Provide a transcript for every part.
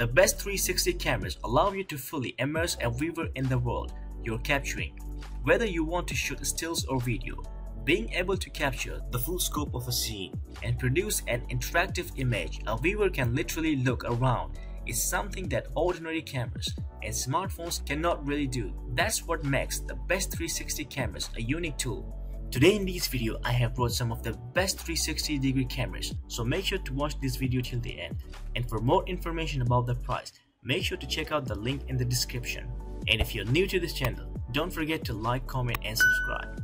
The best 360 cameras allow you to fully immerse a viewer in the world you're capturing. Whether you want to shoot stills or video, being able to capture the full scope of a scene and produce an interactive image a viewer can literally look around is something that ordinary cameras and smartphones cannot really do. That's what makes the best 360 cameras a unique tool. Today in this video, I have brought some of the best 360-degree cameras, so make sure to watch this video till the end. And for more information about the price, make sure to check out the link in the description. And if you're new to this channel, don't forget to like, comment and subscribe.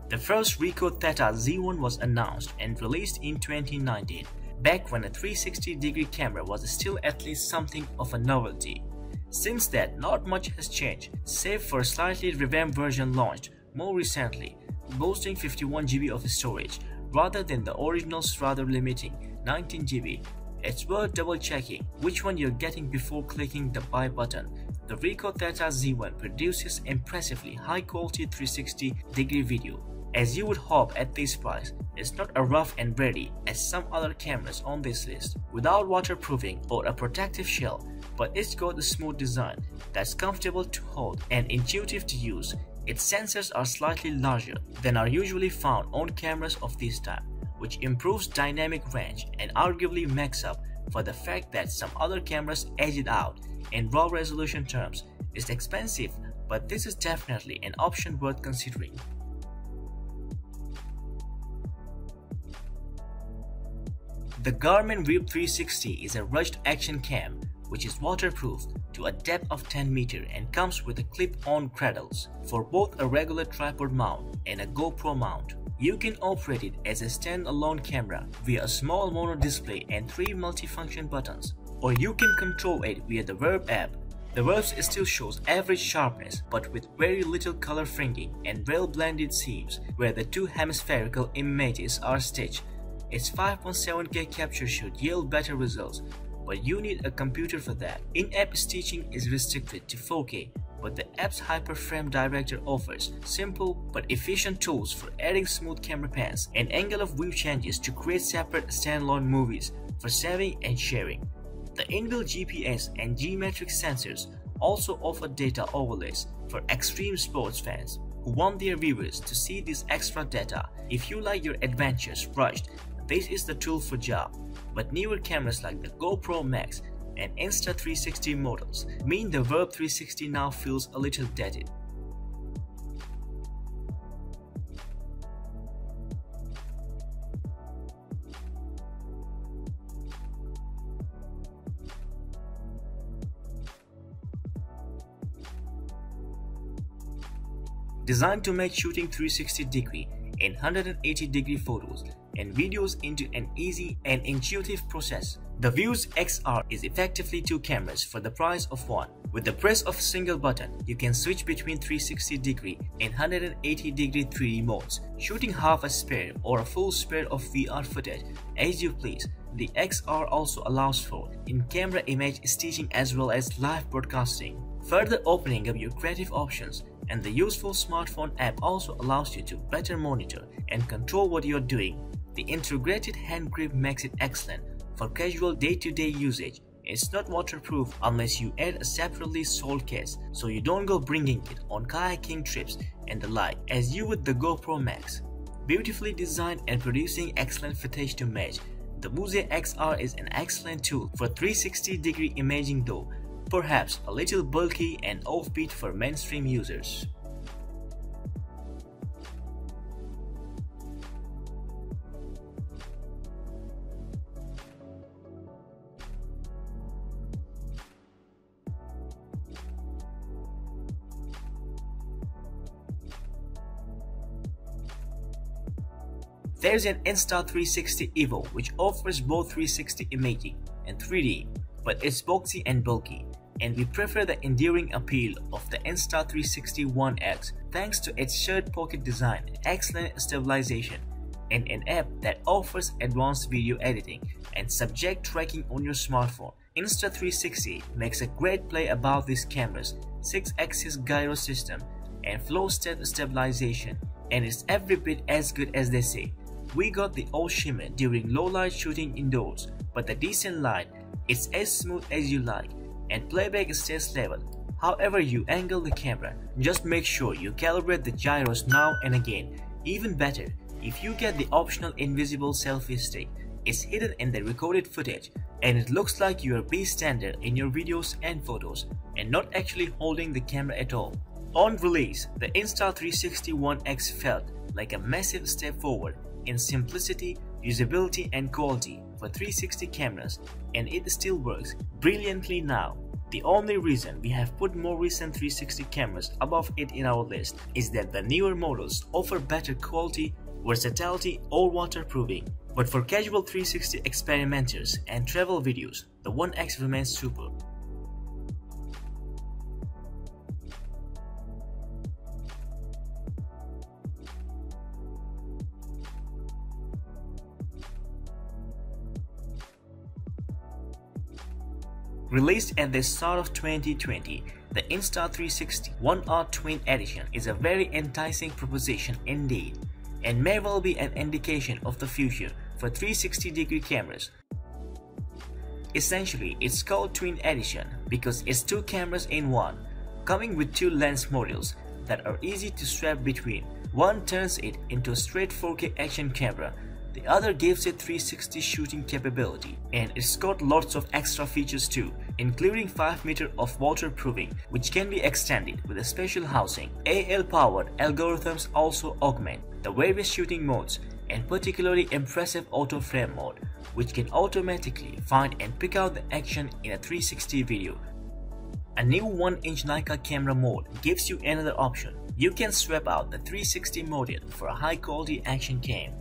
The first Ricoh Theta Z1 was announced and released in 2019, back when a 360-degree camera was still at least something of a novelty. Since then, not much has changed, save for a slightly revamped version launched more recently, boasting 51 GB of storage, rather than the original's rather limiting 19 GB. It's worth double-checking which one you're getting before clicking the buy button. The Ricoh Theta Z1 produces impressively high-quality 360-degree video. As you would hope at this price, it's not a rough and ready as some other cameras on this list, without waterproofing or a protective shell, but it's got a smooth design that's comfortable to hold and intuitive to use. Its sensors are slightly larger than are usually found on cameras of this type, which improves dynamic range and arguably makes up for the fact that some other cameras edge it out in raw resolution terms. It's expensive, but this is definitely an option worth considering. The Garmin View 360 is a rushed action cam which is waterproof to a depth of 10 meters and comes with a clip-on cradles for both a regular tripod mount and a GoPro mount. You can operate it as a standalone camera via a small mono display and 3 multifunction buttons, or you can control it via the Verb app. The Verb still shows average sharpness but with very little color fringing and well-blended seams where the two hemispherical images are stitched. Its 5.7K capture should yield better results, but you need a computer for that. In-app stitching is restricted to 4K, but the app's Hyperframe Director offers simple but efficient tools for adding smooth camera pans and angle of view changes to create separate standalone movies for saving and sharing. The inbuilt GPS and G-Matrix sensors also offer data overlays for extreme sports fans who want their viewers to see this extra data. If you like your adventures rushed, this is the tool for job, but newer cameras like the GoPro Max and Insta360 models mean the Verb 360 now feels a little dated. Designed to make shooting 360-degree and 180-degree photos and videos into an easy and intuitive process, the Vuzix XR is effectively 2 cameras for the price of one. With the press of a single button, you can switch between 360-degree and 180-degree 3D modes, shooting half a spare or a full spare of VR footage as you please. The XR also allows for in-camera image stitching as well as live broadcasting, further opening up your creative options. And the useful smartphone app also allows you to better monitor and control what you're doing. The integrated hand grip makes it excellent for casual day-to-day usage. It's not waterproof unless you add a separately sold case, so you don't go bringing it on kayaking trips and the like as you would the GoPro Max. Beautifully designed and producing excellent footage to match, the Vuzix XR is an excellent tool for 360-degree imaging, though perhaps a little bulky and offbeat for mainstream users. There's an Insta360 Evo which offers both 360 imaging and 3D, but it's boxy and bulky, and we prefer the enduring appeal of the Insta360 One X thanks to its shared pocket design, excellent stabilization, and an app that offers advanced video editing and subject tracking on your smartphone. Insta360 makes a great play about this camera's 6-axis gyro system and flow state stabilization, and it's every bit as good as they say. We got the old shimmer during low light shooting indoors, but the decent light, it's as smooth as you like, and playback stays level. However you angle the camera, just make sure you calibrate the gyros now and again. Even better, if you get the optional invisible selfie stick, it's hidden in the recorded footage and it looks like you are bystander in your videos and photos and not actually holding the camera at all. On release, the Insta360 One X felt like a massive step forward in simplicity, usability and quality for 360 cameras, and it still works brilliantly now. The only reason we have put more recent 360 cameras above it in our list is that the newer models offer better quality, versatility or waterproofing. But for casual 360 experimenters and travel videos, the One X remains superb. Released at the start of 2020, the Insta360 One R Twin Edition is a very enticing proposition indeed, and may well be an indication of the future for 360-degree cameras. Essentially, it's called Twin Edition because it's two cameras in one, coming with two lens modules that are easy to swap between. One turns it into a straight 4K action camera, the other gives it 360 shooting capability, and it's got lots of extra features too, including 5 meters of waterproofing, which can be extended with a special housing. AI-powered algorithms also augment the various shooting modes, and particularly impressive auto frame mode, which can automatically find and pick out the action in a 360 video. A new 1-inch Leica camera mode gives you another option. You can swap out the 360 module for a high-quality action cam.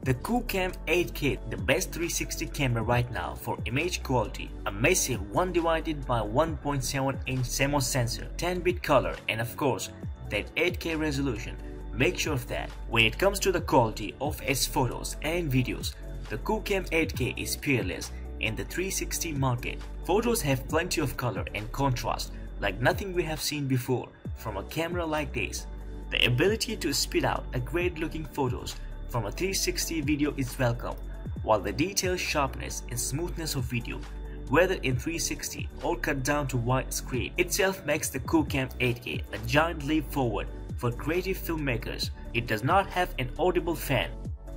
The Coolcam 8K, the best 360 camera right now for image quality, a massive 1 divided by 1.7 inch CMOS sensor, 10-bit color, and of course that 8K resolution. Make sure of that. When it comes to the quality of its photos and videos, the Coolcam 8K is peerless in the 360 market. Photos have plenty of color and contrast like nothing we have seen before from a camera like this. The ability to spit out a great looking photos from a 360 video is welcome, while the detail sharpness and smoothness of video, whether in 360 or cut down to widescreen, itself makes the Coolcam 8K a giant leap forward for creative filmmakers. It does not have an audible fan.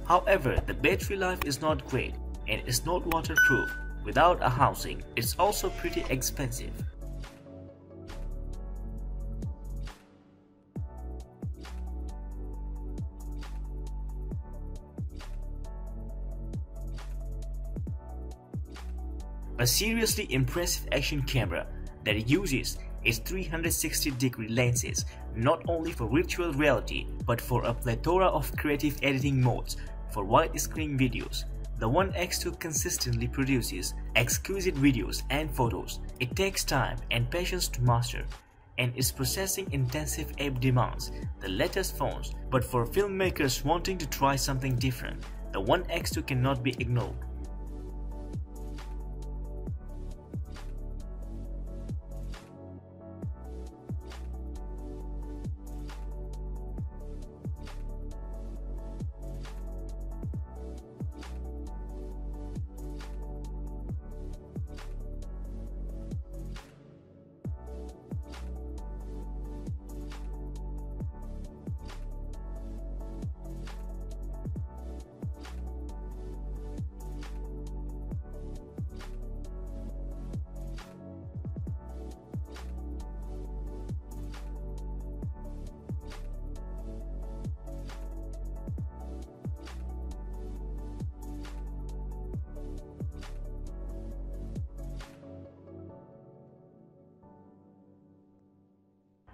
However, the battery life is not great and it's not waterproof. Without a housing, it's also pretty expensive. A seriously impressive action camera that uses its 360-degree lenses not only for virtual reality but for a plethora of creative editing modes for widescreen videos. The One X2 consistently produces exquisite videos and photos. It takes time and patience to master, and its processing intensive app demands the latest phones, but for filmmakers wanting to try something different, the One X2 cannot be ignored.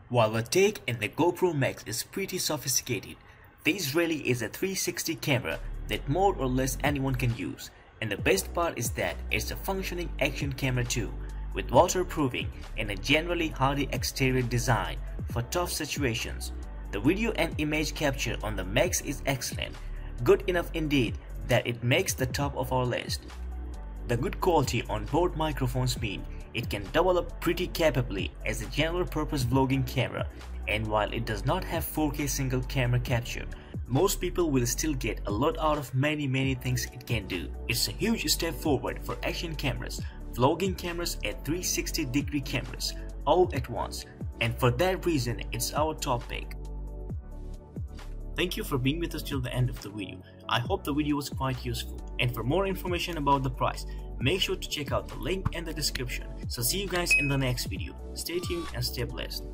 While the take in the GoPro Max is pretty sophisticated, this really is a 360 camera that more or less anyone can use, and the best part is that it's a functioning action camera too, with waterproofing and a generally hardy exterior design for tough situations. The video and image capture on the Max is excellent, good enough indeed that it makes the top of our list. The good quality on board microphones mean it can double up pretty capably as a general purpose vlogging camera, and while it does not have 4K single camera capture, most people will still get a lot out of many things it can do. It's a huge step forward for action cameras, vlogging cameras and 360-degree cameras all at once, and for that reason it's our top pick. Thank you for being with us till the end of the video. I hope the video was quite useful, and for more information about the price, make sure to check out the link in the description. So see you guys in the next video. Stay tuned and stay blessed.